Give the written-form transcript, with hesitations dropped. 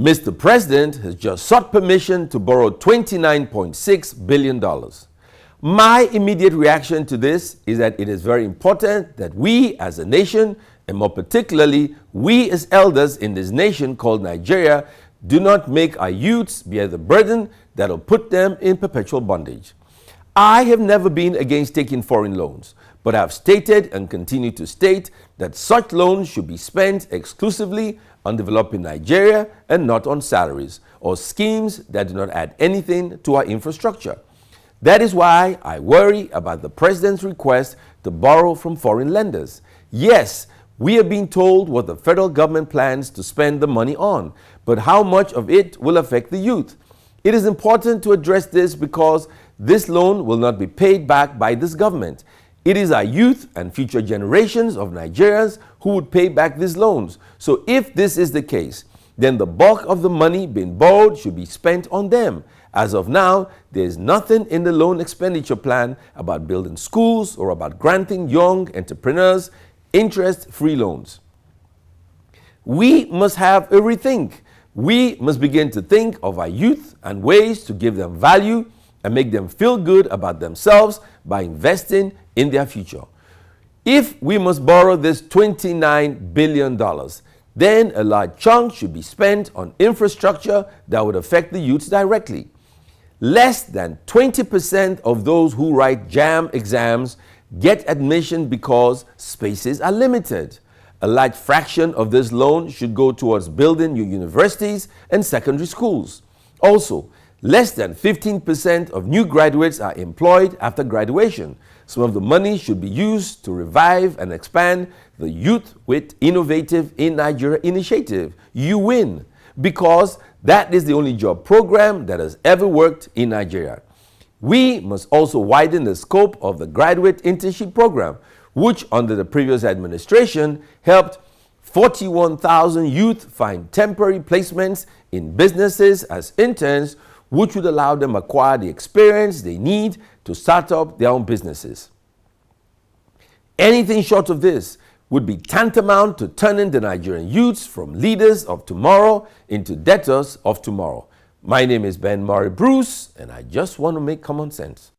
Mr. President has just sought permission to borrow $29.6 billion. My immediate reaction to this is that it is very important that we as a nation, and more particularly we as elders in this nation called Nigeria, do not make our youths bear the burden that will put them in perpetual bondage. I have never been against taking foreign loans, but I have stated and continue to state that such loans should be spent exclusively on developing Nigeria and not on salaries or schemes that do not add anything to our infrastructure. That is why I worry about the President's request to borrow from foreign lenders. Yes, we are being told what the federal government plans to spend the money on, but how much of it will affect the youth? It is important to address this because this loan will not be paid back by this government. It is our youth and future generations of Nigerians who would pay back these loans. So if this is the case, then the bulk of the money being borrowed should be spent on them. As of now, there is nothing in the loan expenditure plan about building schools or about granting young entrepreneurs interest-free loans. We must have a rethink. We must begin to think of our youth and ways to give them value and make them feel good about themselves by investing in their future. If we must borrow this $29 billion, then a large chunk should be spent on infrastructure that would affect the youths directly. Less than 20% of those who write JAM exams get admission because spaces are limited. A large fraction of this loan should go towards building new universities and secondary schools. Also, less than 15% of new graduates are employed after graduation. Some of the money should be used to revive and expand the Youth with Innovative in Nigeria initiative. You win, because that is the only job program that has ever worked in Nigeria. We must also widen the scope of the graduate internship program, which under the previous administration helped 41,000 youth find temporary placements in businesses as interns, which would allow them acquire the experience they need to start up their own businesses. Anything short of this would be tantamount to turning the Nigerian youths from leaders of tomorrow into debtors of tomorrow. My name is Ben Murray Bruce, and I just want to make common sense.